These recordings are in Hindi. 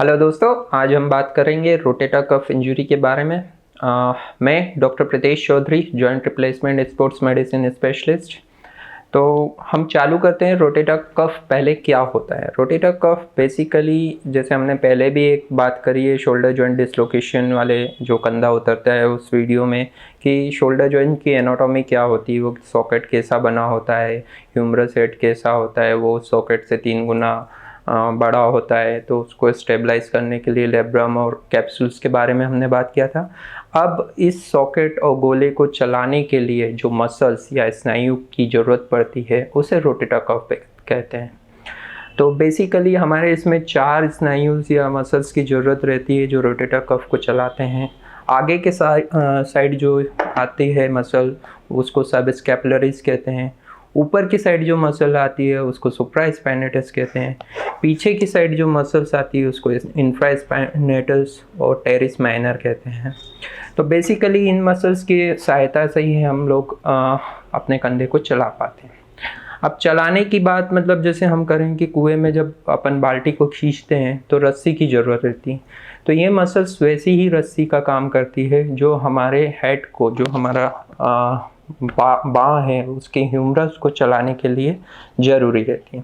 हेलो दोस्तों, आज हम बात करेंगे रोटेटर कफ इंजरी के बारे में। मैं doctor Pritesh Chaudhary, joint replacement sports medicine specialist. तो हम चालू करते हैं। रोटेटर कफ पहले क्या होता है? रोटेटर कफ बेसिकली, जैसे हमने पहले भी एक बात करी है शोल्डर जॉइंट डिसलोकेशन वाले, जो कंधा उतरता है उस वीडियो में, कि शोल्डर जॉइंट की एनाटॉमी क्या होती है, वो सॉकेट कैसा बना होता है, ह्यूमरस हेड कैसा होता है, वो सॉकेट से 3 गुना बड़ा होता है। तो उसको स्टेबलाइज करने के लिए लेब्रम और कैप्सूल्स के बारे में हमने बात किया था। अब इस सॉकेट और गोले को चलाने के लिए जो मसल्स या स्नायु की ज़रूरत पड़ती है उसे रोटेटर कफ कहते हैं। तो बेसिकली हमारे इसमें 4 स्नायुस या मसल्स की ज़रूरत रहती है जो रोटेटर कफ को चलाते हैं। आगे के साइड जो आती है मसल, उसको सब स्कैपुलरिस कहते हैं। ऊपर की साइड जो मसल आती है उसको सुप्रास्पाइनेटस कहते हैं। पीछे की साइड जो मसल्स आती है उसको इंफ्रास्पाइनेटस और टेरिस माइनर कहते हैं। तो बेसिकली इन मसल्स की सहायता से ही हम लोग अपने कंधे को चला पाते हैं। अब चलाने की बात, मतलब जैसे हम करें कि कुएं में जब अपन बाल्टी को खींचते हैं तो रस्सी की ज़रूरत रहती है। तो ये मसल्स वैसी ही रस्सी का काम करती है जो हमारे हेड को, जो हमारा बाँ है, उसके ह्यूमरस को चलाने के लिए ज़रूरी रहती है।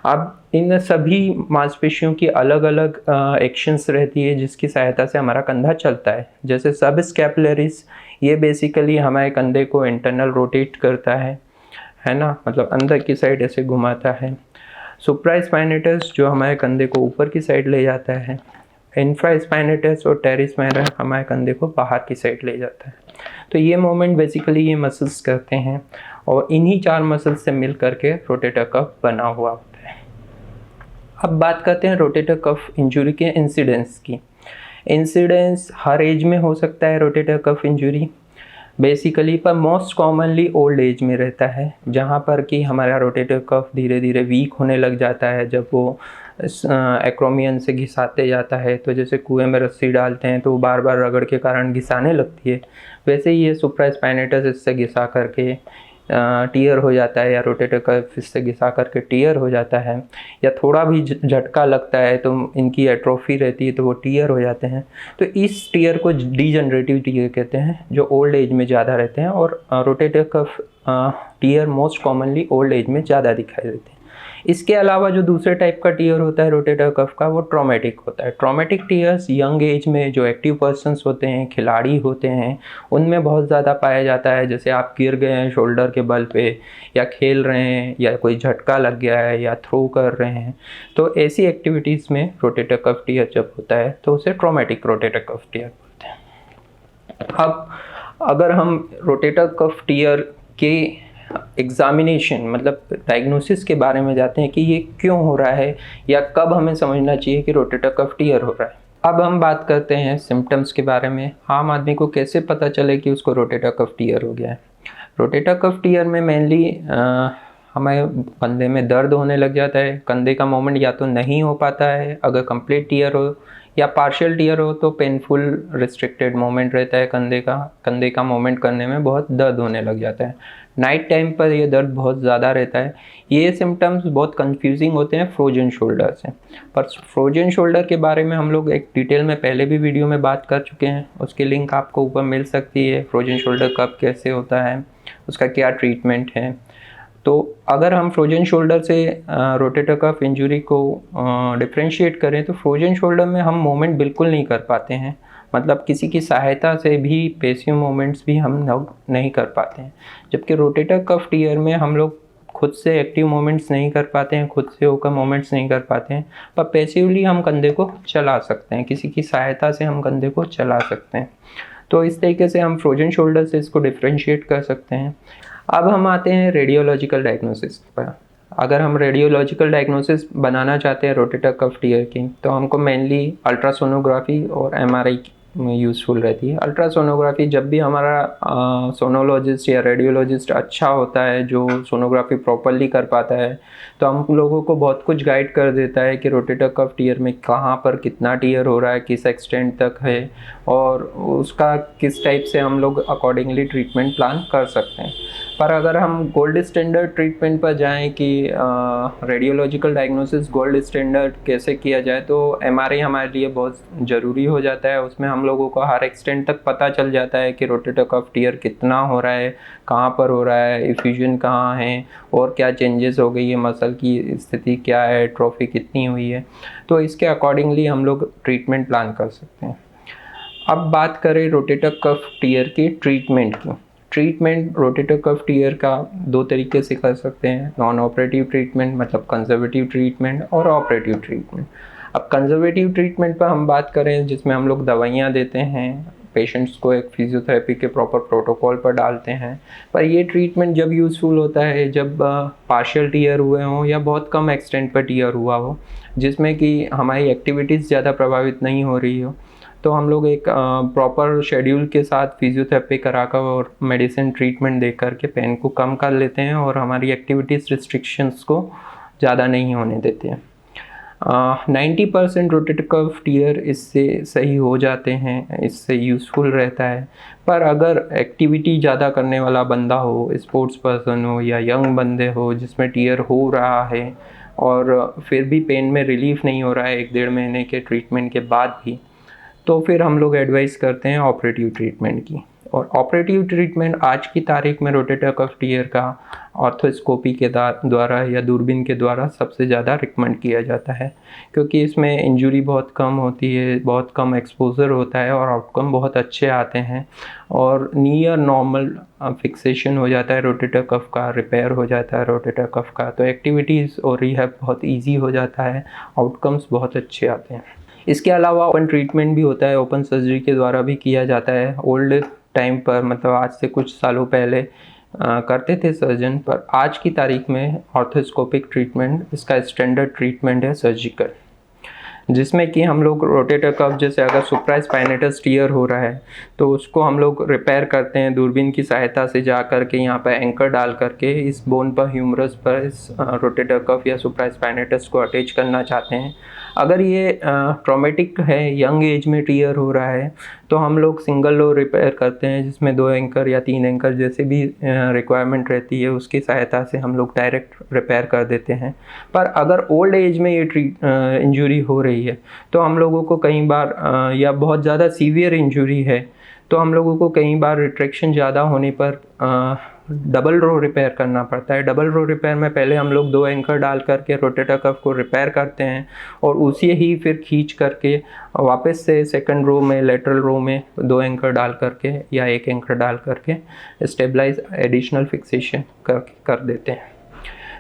अब इन सभी मांसपेशियों की अलग अलग एक्शंस रहती है जिसकी सहायता से हमारा कंधा चलता है। जैसे सब स्कैपुलरिस, ये बेसिकली हमारे कंधे को इंटरनल रोटेट करता है ना, मतलब अंदर की साइड ऐसे घुमाता है। सुप्रास्पाइनेटस जो हमारे कंधे को ऊपर की साइड ले जाता है। इंफ्रास्पाइनेटस और टेरिस माइनर हमारे कंधे को बाहर की साइड ले जाता है। तो ये मूवमेंट बेसिकली ये मसल्स करते हैं और इन्हीं 4 मसल्स से मिल करके रोटेटर कफ बना हुआ होता है। अब बात करते हैं रोटेटर कफ इंजरी के इंसिडेंस की। इंसिडेंस हर एज में हो सकता है रोटेटर कफ इंजरी बेसिकली, पर मोस्ट कॉमनली ओल्ड एज में रहता है, जहाँ पर कि हमारा रोटेटर कफ धीरे धीरे वीक होने लग जाता है जब वो एक्रोमियन से घिसाते जाता है। तो जैसे कुएं में रस्सी डालते हैं तो वो बार बार रगड़ के कारण घिसाने लगती है, वैसे ही ये सुप्रास्पाइनेटस इससे घिसा करके टीयर हो जाता है, या रोटेटर कफ इससे घिसा करके टीयर हो जाता है, या थोड़ा भी झटका लगता है तो इनकी एट्रोफी रहती है तो वो टीयर हो जाते हैं। तो इस टीयर को डीजनरेटिव टीयर कहते हैं, जो ओल्ड एज में ज़्यादा रहते हैं। और rotator cuff tier most commonly old age में ज़्यादा दिखाई देते हैं। इसके अलावा जो दूसरे टाइप का टीयर होता है रोटेटर कफ का, वो ट्रॉमेटिक होता है। ट्रॉमेटिक टीयर्स यंग एज में जो एक्टिव पर्सन्स होते हैं, खिलाड़ी होते हैं, उनमें बहुत ज़्यादा पाया जाता है। जैसे आप गिर गए हैं शोल्डर के बल पे, या खेल रहे हैं, या कोई झटका लग गया है, या थ्रो कर रहे हैं, तो ऐसी एक्टिविटीज़ में रोटेटर कफ टीयर जब होता है तो उसे ट्रॉमेटिक रोटेटर कफ टीयर बोलते हैं। अब अगर हम रोटेटर कफ टीयर के एग्जामिनेशन, मतलब डायग्नोसिस के बारे में जाते हैं कि ये क्यों हो रहा है या कब हमें समझना चाहिए कि रोटेटर कफ टीयर हो रहा है। अब हम बात करते हैं सिम्टम्स के बारे में। आम आदमी को कैसे पता चले कि उसको रोटेटर कफ टीयर हो गया है? रोटेटर कफ टीयर में मेनली हमें कंधे में दर्द होने लग जाता है। कंधे का मूवमेंट या तो नहीं हो पाता है, अगर कंप्लीट टीयर हो, या पार्शियल टीयर हो तो पेनफुल रिस्ट्रिक्टेड मूवमेंट रहता है कंधे का मूवमेंट करने में बहुत दर्द होने लग जाता है। नाइट टाइम पर ये दर्द बहुत ज़्यादा रहता है। ये सिम्टम्स बहुत कंफ्यूजिंग होते हैं फ्रोजन शोल्डर से, पर फ्रोजन शोल्डर के बारे में हम लोग एक डिटेल में पहले भी वीडियो में बात कर चुके हैं, उसकी लिंक आपको ऊपर मिल सकती है। फ्रोजन शोल्डर कब कैसे होता है, उसका क्या ट्रीटमेंट है। तो अगर हम फ्रोजन शोल्डर से रोटेटर कफ इंजरी को डिफ्रेंशिएट करें तो फ्रोजन शोल्डर में हम मूवमेंट बिल्कुल नहीं कर पाते हैं, मतलब किसी की सहायता से भी पेशियों मूवमेंट्स भी हम नहीं कर पाते हैं। जबकि रोटेटर कफ टीयर में हम लोग खुद से एक्टिव मूवमेंट्स नहीं कर पाते हैं, खुद से होकर मूवमेंट्स नहीं कर पाते हैं, पर पैसिवली हम कंधे को चला सकते हैं, किसी की सहायता से हम कंधे को चला सकते हैं। तो इस तरीके से हम फ्रोजन शोल्डर से इसको डिफ्रेंशिएट कर सकते हैं। अब हम आते हैं रेडियोलॉजिकल डायग्नोसिस पर। अगर हम रेडियोलॉजिकल डायग्नोसिस बनाना चाहते हैं रोटेटर कफ टीयर की, तो हमको मेनली अल्ट्रासोनोग्राफी और एमआरआई यूज़फुल रहती है। अल्ट्रासोनोग्राफी जब भी हमारा सोनोलॉजिस्ट या रेडियोलॉजिस्ट अच्छा होता है, जो सोनोग्राफी प्रॉपरली कर पाता है, तो हम लोगों को बहुत कुछ गाइड कर देता है कि रोटेटर कफ टीयर में कहाँ पर कितना टीयर हो रहा है, किस एक्सटेंट तक है, और उसका किस टाइप से हम लोग अकॉर्डिंगली ट्रीटमेंट प्लान कर सकते हैं। पर अगर हम गोल्ड स्टैंडर्ड ट्रीटमेंट पर जाएं कि रेडियोलॉजिकल डायग्नोसिस गोल्ड स्टैंडर्ड कैसे किया जाए, तो एमआरआई हमारे लिए बहुत ज़रूरी हो जाता है। उसमें हम लोगों को हर एक्सटेंट तक पता चल जाता है कि रोटेटर कफ टीयर कितना हो रहा है, कहाँ पर हो रहा है, इफ्यूजन कहाँ है, और क्या चेंजेस हो गई है, मसल की स्थिति क्या है, एट्रोफी कितनी हुई है। तो इसके अकॉर्डिंगली हम लोग ट्रीटमेंट प्लान कर सकते हैं। अब बात करें रोटेटर कफ टीयर की ट्रीटमेंट की। ट्रीटमेंट रोटेटर कफ टीयर का दो तरीके से कर सकते हैं, नॉन ऑपरेटिव ट्रीटमेंट मतलब कंजर्वेटिव ट्रीटमेंट, और ऑपरेटिव ट्रीटमेंट। अब कंजर्वेटिव ट्रीटमेंट पर हम बात करें जिसमें हम लोग दवाइयाँ देते हैं, पेशेंट्स को एक फिजियोथेरेपी के प्रॉपर प्रोटोकॉल पर डालते हैं। पर ये ट्रीटमेंट जब यूज़फुल होता है जब पार्शियल टीयर हुए हों या बहुत कम एक्सटेंट पर टीयर हुआ हो, जिसमें कि हमारी एक्टिविटीज़ ज़्यादा प्रभावित नहीं हो रही हो, तो हम लोग एक प्रॉपर शेड्यूल के साथ फिजियोथेरेपी कराकर और मेडिसिन ट्रीटमेंट दे करके पेन को कम कर लेते हैं और हमारी एक्टिविटीज़ रिस्ट्रिक्शंस को ज़्यादा नहीं होने देते हैं। 90% रोटेटर कफ टीयर इससे सही हो जाते हैं, इससे यूज़फुल रहता है। पर अगर एक्टिविटी ज़्यादा करने वाला बंदा हो, स्पोर्ट्स पर्सन हो या यंग बंदे हो जिसमें टीयर हो रहा है और फिर भी पेन में रिलीफ नहीं हो रहा है 1-1.5 महीने के ट्रीटमेंट के बाद भी, तो फिर हम लोग एडवाइस करते हैं ऑपरेटिव ट्रीटमेंट की। और ऑपरेटिव ट्रीटमेंट आज की तारीख में रोटेटर कफ टीयर का ऑर्थोस्कोपी के द्वारा या दूरबीन के द्वारा सबसे ज़्यादा रिकमेंड किया जाता है, क्योंकि इसमें इंजरी बहुत कम होती है, बहुत कम एक्सपोजर होता है और आउटकम बहुत अच्छे आते हैं, और नियर नॉर्मल फिक्सेशन हो जाता है रोटेटर कफ का, रिपेयर हो जाता है रोटेटर कफ का, तो एक्टिविटीज़ और रिहैब बहुत ईजी हो जाता है, आउटकम्स बहुत अच्छे आते हैं। इसके अलावा ओपन ट्रीटमेंट भी होता है, ओपन सर्जरी के द्वारा भी किया जाता है। ओल्ड टाइम पर मतलब आज से कुछ सालों पहले करते थे सर्जन, पर आज की तारीख में ऑर्थोस्कोपिक ट्रीटमेंट इसका स्टैंडर्ड ट्रीटमेंट है सर्जिकल, जिसमें कि हम लोग रोटेटर कफ जैसे अगर सुप्रास्पाइनेटस टीयर हो रहा है तो उसको हम लोग रिपेयर करते हैं दूरबीन की सहायता से, जा कर के यहाँ पर एंकर डाल करके इस बोन पर, ह्यूमरस पर इस रोटेटर कफ या सुप्रास्पाइनेटस को अटैच करना चाहते हैं। अगर ये ट्रॉमेटिक है, यंग एज में टीयर हो रहा है, तो हम लोग सिंगल लो रिपेयर करते हैं जिसमें 2 एंकर या 3 एंकर जैसे भी रिक्वायरमेंट रहती है उसकी सहायता से हम लोग डायरेक्ट रिपेयर कर देते हैं। पर अगर ओल्ड एज में ये इंजरी हो रही है तो हम लोगों को कई बार या बहुत ज़्यादा सीवियर इंजरी है तो हम लोगों को कई बार रिट्रैक्शन ज़्यादा होने पर डबल रो रिपेयर करना पड़ता है। डबल रो रिपेयर में पहले हम लोग 2 एंकर डाल करके रोटेटर कफ को रिपेयर करते हैं और उसी ही फिर खींच करके वापस से सेकंड रो में, लेटरल रो में 2 एंकर डाल करके या 1 एंकर डाल करके स्टेबलाइज एडिशनल फिक्सेशन कर देते हैं।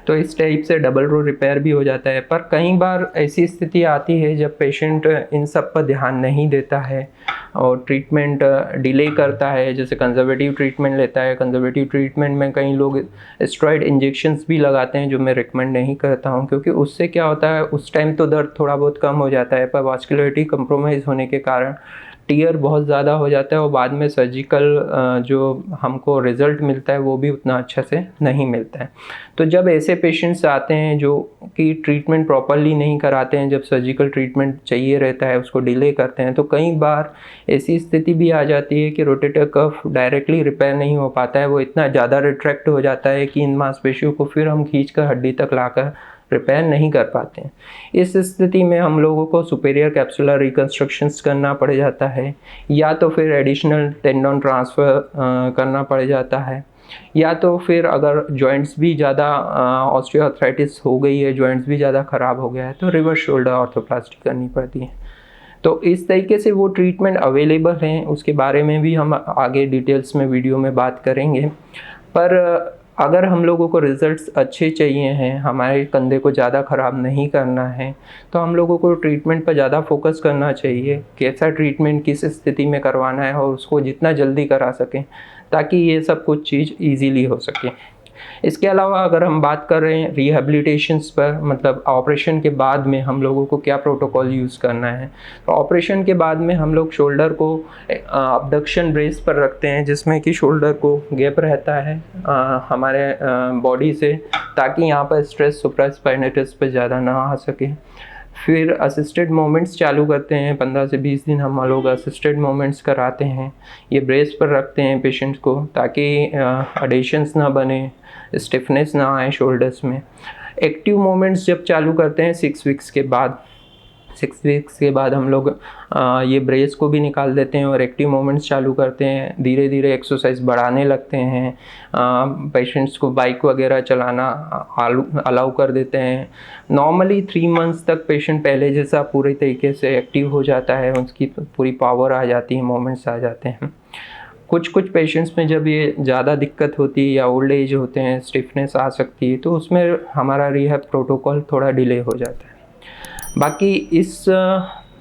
तो इस टाइप से डबल रो रिपेयर भी हो जाता है। पर कई बार ऐसी स्थिति आती है जब पेशेंट इन सब पर ध्यान नहीं देता है और ट्रीटमेंट डिले करता है, जैसे कंजर्वेटिव ट्रीटमेंट लेता है। कंजर्वेटिव ट्रीटमेंट में कई लोग स्टेरॉइड इंजेक्शंस भी लगाते हैं, जो मैं रिकमेंड नहीं करता हूं, क्योंकि उससे क्या होता है उस टाइम तो दर्द थोड़ा बहुत कम हो जाता है, पर वास्कुलरिटी कंप्रोमाइज़ होने के कारण टीयर बहुत ज़्यादा हो जाता है और बाद में सर्जिकल जो हमको रिज़ल्ट मिलता है वो भी उतना अच्छा से नहीं मिलता है। तो जब ऐसे पेशेंट्स आते हैं जो कि ट्रीटमेंट प्रॉपरली नहीं कराते हैं, जब सर्जिकल ट्रीटमेंट चाहिए रहता है उसको डिले करते हैं, तो कई बार ऐसी स्थिति भी आ जाती है कि रोटेटर कफ डायरेक्टली रिपेयर नहीं हो पाता है, वो इतना ज़्यादा रिट्रैक्ट हो जाता है कि इन मांसपेशियों को फिर हम खींचकर हड्डी तक लाकर रिपेयर नहीं कर पाते हैं। इस स्थिति में हम लोगों को सुपेरियर कैप्सुलर रिकंस्ट्रक्शंस करना पड़ जाता है, या तो फिर एडिशनल टेंडन ट्रांसफ़र करना पड़ जाता है, या तो फिर अगर जॉइंट्स भी ज़्यादा ऑस्टियोआर्थराइटिस हो गई है, जॉइंट्स भी ज़्यादा ख़राब हो गया है, तो रिवर्स शोल्डर ऑर्थोप्लास्टी करनी पड़ती है। तो इस तरीके से वो ट्रीटमेंट अवेलेबल हैं, उसके बारे में भी हम आगे डिटेल्स में वीडियो में बात करेंगे। पर अगर हम लोगों को रिज़ल्ट्स अच्छे चाहिए हैं, हमारे कंधे को ज़्यादा ख़राब नहीं करना है, तो हम लोगों को ट्रीटमेंट पर ज़्यादा फोकस करना चाहिए, कैसा ट्रीटमेंट किस स्थिति में करवाना है और उसको जितना जल्दी करा सकें ताकि ये सब कुछ चीज़ ईजीली हो सके। इसके अलावा अगर हम बात कर रहे हैं रिहैबिलिटेशंस पर, मतलब ऑपरेशन के बाद में हम लोगों को क्या प्रोटोकॉल यूज़ करना है, तो ऑपरेशन के बाद में हम लोग शोल्डर को अबडक्शन ब्रेस पर रखते हैं, जिसमें कि शोल्डर को गैप रहता है हमारे बॉडी से, ताकि यहाँ पर स्ट्रेस सुप्रास्पाइनेटस पर ज़्यादा ना आ सके। फिर असिस्टेड मोमेंट्स चालू करते हैं, 15 से 20 दिन हम लोग असिस्टेड मोमेंट्स कराते हैं। ये ब्रेस पर रखते हैं पेशेंट को, ताकि एडेशंस ना बने, स्टिफनेस ना आए शोल्डर्स में। एक्टिव मोमेंट्स जब चालू करते हैं 6 वीक्स के बाद, 6 वीक्स के बाद हम लोग ये ब्रेस को भी निकाल देते हैं और एक्टिव मोमेंट्स चालू करते हैं। धीरे धीरे एक्सरसाइज बढ़ाने लगते हैं, पेशेंट्स को बाइक वगैरह चलाना अलाउ कर देते हैं। नॉर्मली 3 मंथ्स तक पेशेंट पहले जैसा पूरी तरीके से एक्टिव हो जाता है, उसकी पूरी पावर आ जाती है, मोमेंट्स आ जाते हैं। कुछ पेशेंट्स में जब ये ज़्यादा दिक्कत होती है या ओल्ड एज होते हैं, स्टिफनेस आ सकती है, तो उसमें हमारा रिहैब प्रोटोकॉल थोड़ा डिले हो जाता है। बाकी इस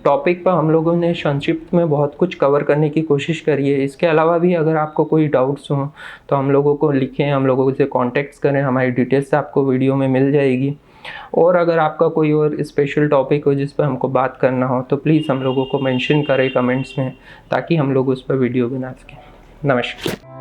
टॉपिक पर हम लोगों ने संक्षिप्त में बहुत कुछ कवर करने की कोशिश करी है। इसके अलावा भी अगर आपको कोई डाउट्स हों तो हम लोगों को लिखें, हम लोगों से कॉन्टेक्ट करें, हमारी डिटेल्स आपको वीडियो में मिल जाएगी। और अगर आपका कोई और स्पेशल टॉपिक हो जिस पर हमको बात करना हो तो प्लीज़ हम लोगों को मेंशन करें कमेंट्स में, ताकि हम लोग उस पर वीडियो बना सकें। नमस्कार।